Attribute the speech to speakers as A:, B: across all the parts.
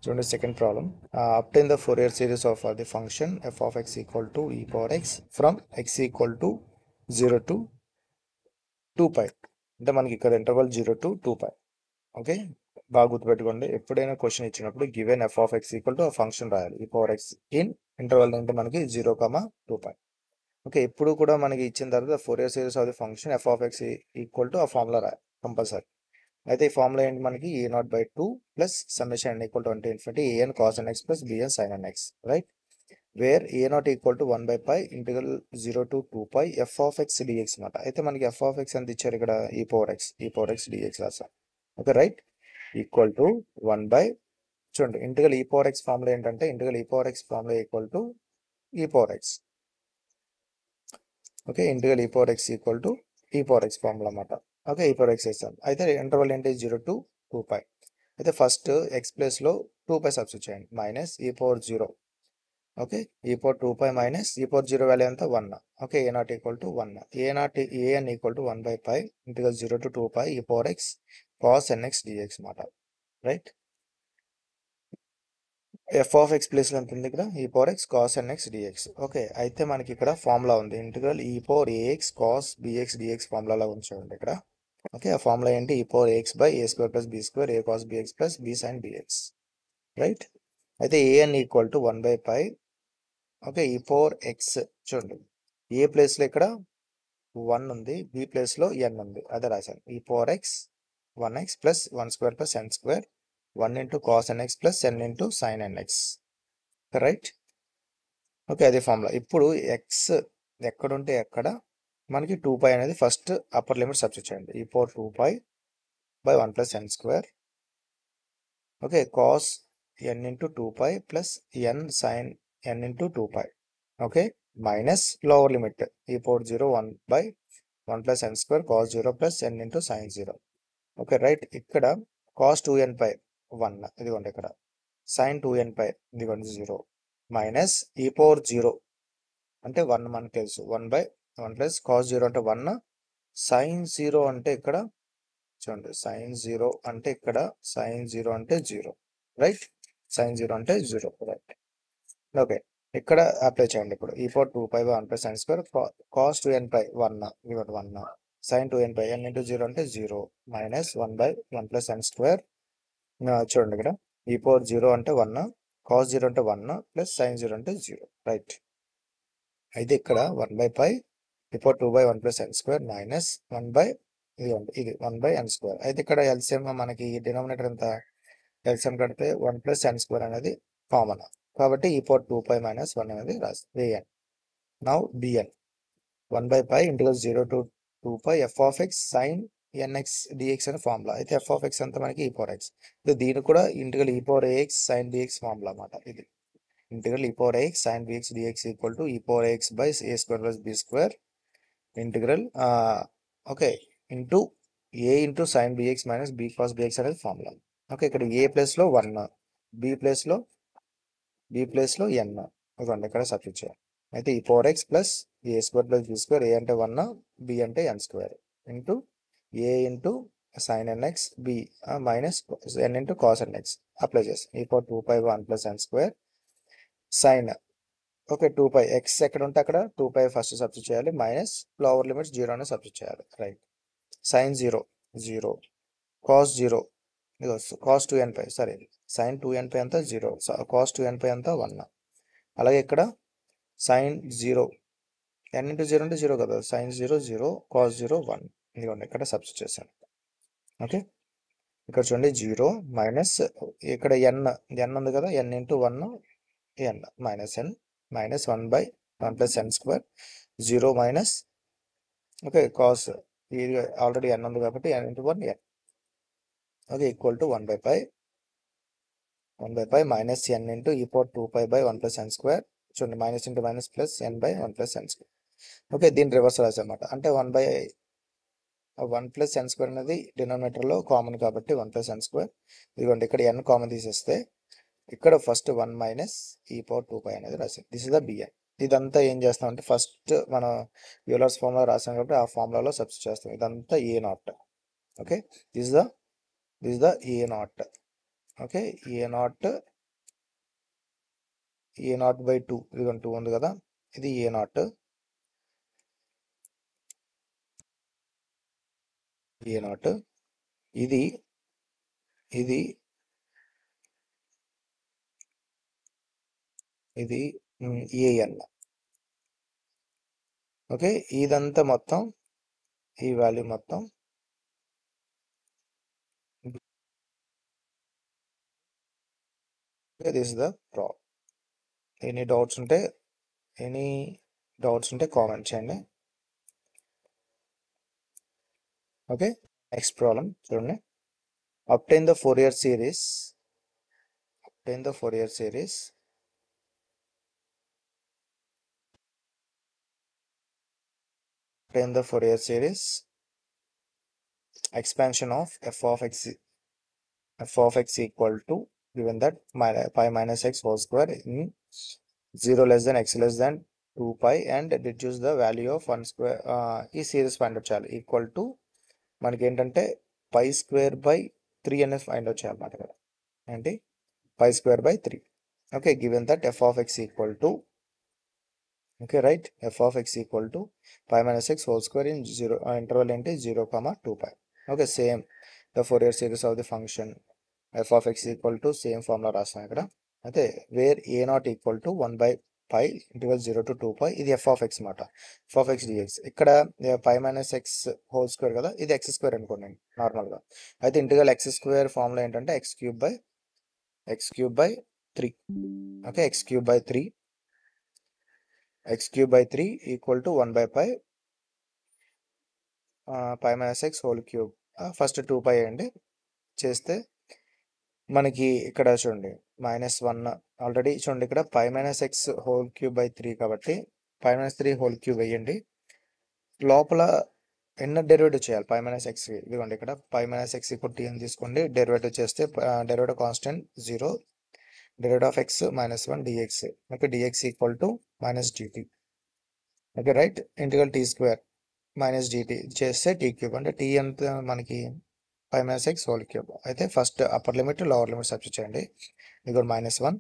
A: చూడండి second problem. Obtain the Fourier series of the function f of x equal to e power x from x equal to 0 to 2 pi. అంటే మనకి ఇక్కడ interval 0 to 2 pi. Okay, బాగా గుర్తుపెట్టుకోండి. ఎప్పుడైనా question ఇచ్చినప్పుడు given F of x equal to ఆ function రాయాలి. ఈ పవర్ ఎక్స్ ఇన్ ఇంటర్వల్ అంటే మనకి 0, 2 pi. ఓకే, ఎప్పుడు కూడా మనకి ఇచ్చిన తర్వాత Fourier series of the function f of x equal to ఆ ఫార్ములా రాయాలి కంపల్సరీ. అయితే ఈ ఫార్ములా ఏంటి మనకి a0/2 plus summation n equal to 1 to infinity an cos nx plus bn sin nx, right? Where a0 equal to 1/π integral 0 to 2 pi f of x dx అనమాట. అయితే మనకి f of x ఎంత ఇచ్చారు ఇక్కడ? e power x dx రాసాం. Okay, right? Equal to 1 by, చూడండి integral e power x formula ఏంటంటే integral e power x formula equal to e power x. Okay, integral e power x equal to e power x formula అన్నమాట. Okay, e power x వేస్తాం. అయితే interval ఏంటి? 0 to 2 pi. అయితే first x ప్లేస్లో 2 pi substitute చేయండి. Minus e power 0. Okay, e power 2 pi minus e power 0 value ఎంత? 1. Okay, a0 equal to 1. an equal to 1/π integral 0 to 2 pi e power x cos nx dx అన్నమాట, right? F of x place ఎంత ఉంది ఇక్కడ? E power x cos n x d x. Okay, అయితే మనకి ఇక్కడ formula ఉంది integral e power a x cos b x d x ఫార్ములాలో ఉంచండి ఇక్కడ. ఓకే, ఆ ఫార్ములా ఏంటి? E power a x by a square plus b square a cos b x plus b sine b x, right? అయితే a n equal to 1/π. Okay, e power x చూడండి, a ప్లేస్లో ఇక్కడ 1 ఉంది, బి ప్లేస్లో ఎన్ ఉంది, అదే రాశాను. E power x 1x plus 1 square plus n square 1 into cos n x plus n into sine n x, right? Okay, అదే ఫార్ములా. ఇప్పుడు ఎక్స్ ఎక్కడుంటే ఎక్కడ మనకి 2 pi అనేది ఫస్ట్ అప్పర్ లిమిట్ సబ్స్టిట్యూట్ చేయండి. E power 2 pi by 1 plus n square. Okay, cos n into 2 pi plus n sine n into 2 pi. Okay, minus lower limit e power 0 1 by 1 plus n square cos 0 plus n into sine 0. Okay, right? ఇక్కడ cos 2n pi 1 ఇదిగోండి, ఇక్కడ sign 2n పై ఇదిగోండి 0 minus e power 0 అంటే 1 మనకు తెలుసు. 1/1 plus cos 0 అంటే 1, sine 0 అంటే ఇక్కడ చూడండి, సైన్ 0 అంటే ఇక్కడ సైన్ 0 అంటే 0, రైట్? సైన్ 0 అంటే 0, రైట్? ఓకే, ఇక్కడ అప్లై చేయండి. ఇప్పుడు ఈ power 2 pi by 1 plus sine square cos 2n pi 1 ఇవ్వండి 1 సైన్ 2n పై n ఇంటూ 0 అంటే 0 మైనస్ 1/1 ప్లస్ సైన్ స్క్వేర్. చూడండి ఇక్కడ ఈ పవర్ 0 అంటే 1 కాస్ 0 అంటే 1 ప్లస్ సైన్ 0 అంటే 0, రైట్? అయితే ఇక్కడ 1/π ఇప్పుడు 2/1 ప్లస్ ఎన్ స్క్వేర్ మైనస్ 1 ఇది 1/n స్క్వేర్. అయితే ఇక్కడ ఎల్సిఎం మనకి డినామినేటర్ ఎంత? ఎల్సిఎం కడితే 1 ప్లస్ ఎన్ స్క్వేర్ అనేది కామన్, కాబట్టి ఈ పవర్ 2 pi మైనస్ 1 అనేది రాస్తుంది వేఎన్. Now b n 1/π integral 0 to 2 pi f of x sine n x d x అనే ఫార్ములా. అయితే ఎఫ్ ఆఫ్ ఎక్స్ అంతా మనకి ఈ పవర్ ఎక్స్. దీని కూడా ఇంటిగ్రల్ e power a x sine d x formula అన్నమాట. ఇది ఇంటిగ్రల్ e power x sin bx dx equal to e power x by a square plus b square integral okay into a into sine b x minus b cos b x అనేది formula. Okay, ఇక్కడ a ప్లేస్లో 1, B ప్లేస్లో ఎన్ ఇవ్వండి, ఇక్కడ substitute చేయాలి. అయితే e power x plus a square plus b square, a అంటే 1 b అంటే n square into a into sine n x b minus n into cos n x apply చేస్తాం. E power 2 pi 1 plus n square sine. Okay, 2 pi x ఎక్కడ ఉంటే అక్కడ 2 pi first substitute చేయాలి, minus lower limits 0 అని substitute చేయాలి, right? Sine 0 0 cos 0 cos 2n pi సరే sign 2n పై అంతా 0 cos 2n పై అంతా 1. అలాగే ఇక్కడ సైన్ 0 n ఇంటూ 0 అంటే 0 కదా, సైన్ 0 0 కాస్ 0 1 ఇదిగోండి, ఇక్కడ సబ్స్టిట్యూట్ చేశాను. ఓకే, ఇక్కడ చూడండి 0 మైనస్ ఇక్కడ n ఉంది కదా, n into 1 n minus n minus 1/1 plus n square 0 minus okay cos ఇది ఆల్రెడీ n ఉంది కాబట్టి n into 1 n. Okay, equal to 1/π minus n into e power 2 pi by 1 plus n square. చూడండి, minus into minus plus n by 1 plus n square. Okay, దీని reverse రాసన్నమాట. అంటే 1 plus n square అనేది డినామినేటర్లో common కాబట్టి 1 plus n square. ఇదిగోండి, ఇక్కడ n common తీసేస్తే ఇక్కడ first 1 minus e power 2 pi అనేది రాసాం. This is the b n. ఇదంతా ఏం చేస్తాం అంటే ఫస్ట్ మనం యూలర్స్ ఫార్ములా రాసాం కాబట్టి ఆ ఫార్ములాలో సబ్స్టిట్యూట్ చేస్తాం. ఇదంతా a naught. Okay, this the a naught. Okay, a naught a naught by 2 ఇదిగోండి 2 ఉంది కదా, ఇది ఏ నాట్ ఇది ఇది ఇది ఏఎన్. ఓకే, ఇదంతా మొత్తం ఈ వాల్యూ మొత్తం this is the problem. Any doubts ఉంటే కామెంట్ చేయండి. ఓకే, నెక్స్ట్ ప్రాబ్లం చూడండి. obtain the Fourier series obtain the Fourier series obtain the Fourier series expansion of f of x equal to, given that pi minus x whole square in 0 less than x less than 2 pi and reduce the value of 1 square. ఈ series find out చేయాలి. Equal to మనకి ఏంటంటే పై square by 3 అనేది find out చేయాలన్నమాట. ఇక్కడ ఏంటి pi square by 3. Okay, given that f of x equal to, okay, right, f of x equal to pi minus x whole square in 0 interval ఏంటి 0, 2 pi. Okay, same the Fourier series of the function f of x equal to same formula రాస్తాం ఇక్కడ. అయితే where a not equal to 1 by pi integral 0 to 2 pi, ఇది f of x మాట, f of x dx. ఇక్కడ pi minus x whole square కదా, ఇది x square అనుకోండి నార్మల్గా. అయితే ఇంటిగ్రల్ ఎక్స్ స్క్వేర్ ఫార్ములా ఏంటంటే x cube by 3. Okay, x cube by 3 equal to 1 by pi minus x whole cube. First 2 pi అండి చేస్తే మనకి ఇక్కడ చూడండి -1 ఆల్రెడీ చూడండి. ఇక్కడ pi minus x whole cube by 3 కాబట్టి పై మైనస్ 3 హోల్ క్యూబ్ వేయండి. లోపల ఎన్న డెరివేటివ్ చేయాలి పై మైనస్ ఎక్స్. ఇదిగోండి ఇక్కడ pi minus x equal t అని తీసుకోండి. డెరివేటివ్ చేస్తే derivative constant 0, derivative of x -1 d x. Okay, d x equal to minus d t. Okay, right, integral t square minus d t చేస్తే టీ క్యూబ్. అంటే టీ అంత మనకి pi minus x whole cube. అయితే first upper limit lower limit substitute చేయండి. ఇది -1,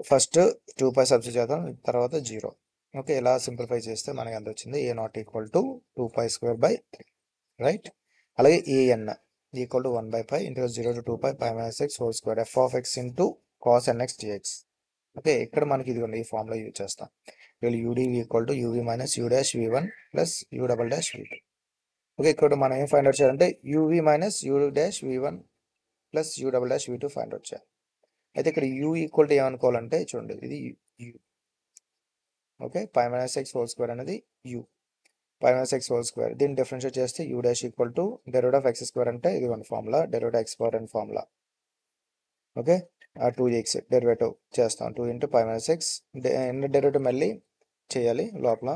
A: first 2 పై substitute చేద్దాం, తర్వాత 0. Okay, ఇలా సింప్లిఫై చేస్తే మనకి ఎంత వచ్చింది, a not equal to 2 pi square by 3, right. అలాగే a n equal to 1 by pi integral 0 to 2 pi minus x whole square f of x into cos n x d x. Okay, ఇక్కడ మనకి ఇదిగోండి ఈ ఫార్ములా యూజ్ చేస్తాం. U d v equal to u v minus u dash v one plus u double dash v two. Okay, ఇక్కడ మనం ఏం find out చేయాలంటే u v minus u dash v one plus u double dash v two find out చేయాలి. అయితే ఇక్కడ యూ ఈక్వల్ టు ఏమనుకోవాలంటే చూడండి, ఇది u. Okay, pi minus x whole square అనేది u, pi minus x whole square. దీన్ని డిఫరెన్షియేట్ చేస్తే u dash equal to derivative of x square అంటే ఇదిగోండి formula, derivative x power and formula. Okay, 2x derivative చేస్తాం, 2 ఇంటూ pi minus x. Derivative మళ్ళీ చేయాలి లోపల.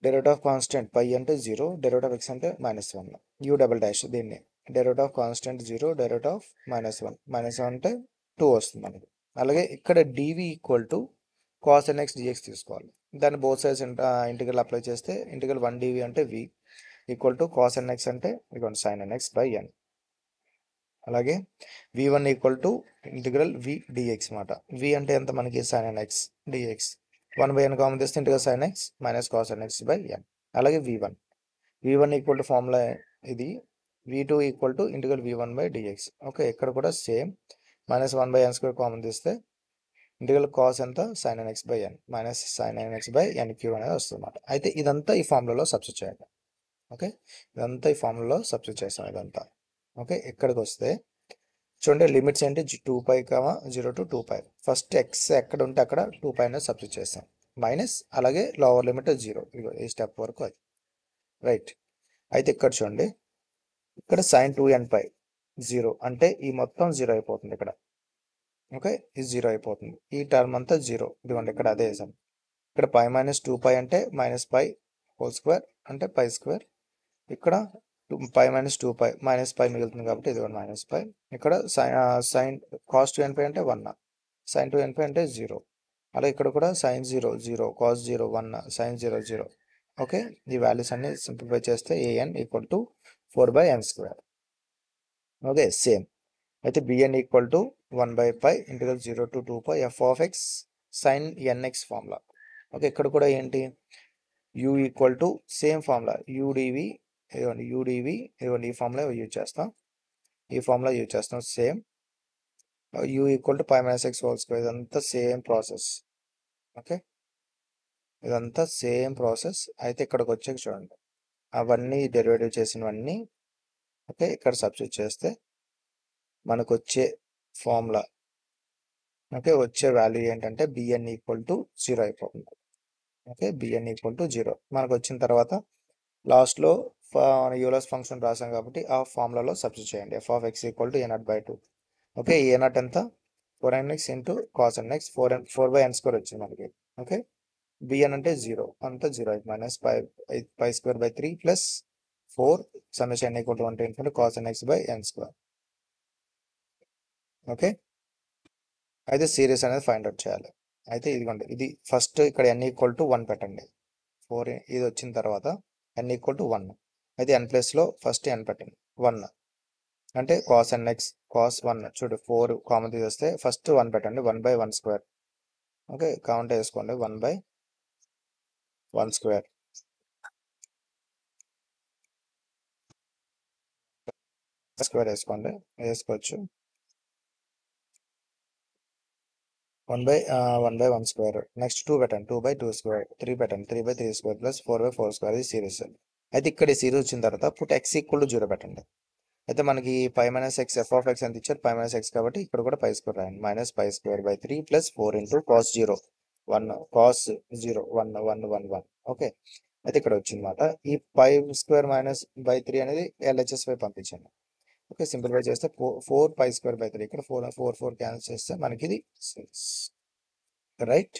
A: డెరివేటివ్ ఆఫ్ కాన్స్టెంట్ పై అంటే 0, డెరివేటివ్ ఆఫ్ ఎక్స్ అంటే -1, యూ డబల్ డాష్. దీన్ని derivative of constant 0, derivative of -1 అంటే 2 వస్తుంది మనకి. అలాగే ఇక్కడ d v equal to cos n x d x తీసుకోవాలి. దాన్ని బోత్ సైడ్స్ ఇంటిగ్రల్ అప్లై చేస్తే ఇంటిగ్రల్ 1 డివి అంటే v equal to cos n x అంటే ఇదిగోండి sine n x by n. అలాగే v1 equal to integral v d x మాట. వి అంటే ఎంత మనకి sine n x d x. 1 by N common తీస్తే integral sine x minus cos n x by n. అలాగే v1 equal to formula ఇది. v2 equal to integral v1 by d x. Okay, ఇక్కడ కూడా same -1 by n square common తీస్తే integral cos ఎంత sine n x by n minus sine n x by n cube అనేది వస్తుంది అన్నమాట. అయితే ఇదంతా ఈ ఫార్ములాలో సబ్స్టిట్యూట్ చేయండి. ఓకే, ఇదంతా ఈ ఫార్ములాలో సబ్స్టిట్యూట్ చేస్తాం ఇదంతా. ఓకే, ఇక్కడికి వస్తే చూడండి లిమిట్స్ ఏంటి 2 పై 0 to 2 పై. ఫస్ట్ ఎక్స్ ఎక్కడ ఉంటే అక్కడ 2 పై అనేది సబ్స్టిట్యూట్ చేస్తాం, మైనస్ అలాగే లోవర్ లిమిట్ 0. ఇదిగో ఈ స్టెప్ వరకు అది, రైట్. అయితే ఇక్కడ చూడండి, ఇక్కడ సైన్ 2n పై 0 అంటే ఈ మొత్తం 0 అయిపోతుంది ఇక్కడ. ఓకే, ఇది 0 అయిపోతుంది, ఈ టర్మ్ అంతా 0. ఇదిగోండి ఇక్కడ అదే వేసాం. ఇక్కడ పై -2 పై అంటే మైనస్ పై హోల్ స్క్వేర్ అంటే పై స్క్వేర్. ఇక్కడ పై -2 పై మైనస్ పై మిగులుతుంది కాబట్టి ఇది మైనస్ పై. ఇక్కడ సైన్ కాస్ 2n పై అంటే 1, సైన్ 2n పై అంటే 0. అలా ఇక్కడ కూడా సైన్ 0 0, కాస్ 0 1, సైన్ 0 0. ఓకే, ఈ వాల్యూస్ అన్ని సింప్లిఫై చేస్తే an equal to 4 by n square. Okay, same. అయితే bn equal to 1 by pi ఇంటిగ్రల్ 0 to 2 pi f of x sin nx ఫార్ములా. ఓకే, ఇక్కడ కూడా ఏంటి u equal to same formula udv, ఇదిగోండి udv, ఇదిగోండి ఈ ఫార్ములా యూజ్ చేస్తాం, same u equal to pi minus x whole square. ఇదంతా సేమ్ ప్రాసెస్. ఓకే, ఇదంతా సేమ్ ప్రాసెస్. అయితే ఇక్కడికి వచ్చాక చూడండి, అవన్నీ డెరివేటివ్ చేసినవన్నీ ఓకే ఇక్కడ సబ్స్టిట్యూట్ చేస్తే మనకు వచ్చే ఫార్ములా ఓకే వచ్చే వాల్యూ ఏంటంటే బిఎన్ ఈక్వల్ టు 0 అయిపోతుంది. ఓకే, బిఎన్ ఈక్వల్ టు 0 మనకు వచ్చిన తర్వాత లాస్ట్లో యూలర్స్ ఫంక్షన్ రాసాం కాబట్టి ఆ ఫార్ములాలో సబ్స్టిట్యూట్ చేయండి. F of x equal to a0/2. Okay, a0 ఎంత 4nx into cos nx 4/n² వచ్చింది మనకి. ఓకే, బిఎన్ అంటే 0 అంతా 0 minus π² 3 + 4 summation equal to 1 to ∞ cos nx/n². Okay, అయితే సిరీస్ అనేది ఫైండ్ అవుట్ చేయాలి. అయితే ఇదిగోండి, ఇది ఫస్ట్ ఇక్కడ n ఈక్వల్ టు 1 పెట్టండి. 4 ఇది వచ్చిన తర్వాత n ఈక్వల్ టు 1. అయితే n ప్లేస్లో ఫస్ట్ n పెట్టండి 1 అంటే కాస్ nx కాస్ 1 చూడు 4 కామన్ తీసేస్తే ఫస్ట్ 1 పెట్టండి 1/1². ఓకే, కౌంట్ వేసుకోండి 1/1² స్క్వేర్ వేసుకోండి, వేసుకోవచ్చు 1/1². నెక్స్ట్ 2 పెట్టండి 2/2², 3 పెట్టండి 3/3² + 4/4² ఇది సిరీస్. అయితే ఇక్కడ ఈ సిరీస్ వచ్చిన తర్వాత పుట్ x ఈక్వల్ టు 0 పెట్టండి. అయితే మనకి pi minus x f of x ఎంత ఇచ్చారు పై మైనస్ ఎక్స్ కాబట్టి ఇక్కడ కూడా π² రాయండి. -π² 3 + 4 ఇంటూ కాస్ 0 1 కాస్ 0 1 1 1 1. ఓకే, అయితే ఇక్కడ వచ్చిందన్నమాట. ఈ π² - 3 అనేది LHS వైపు పంపించండి. ఓకే, సింప్లిఫై చేస్తే 4π² 3 ఇక్కడ 4 4 4 క్యాన్సిల్ చేస్తే మనకి ఇది రైట్.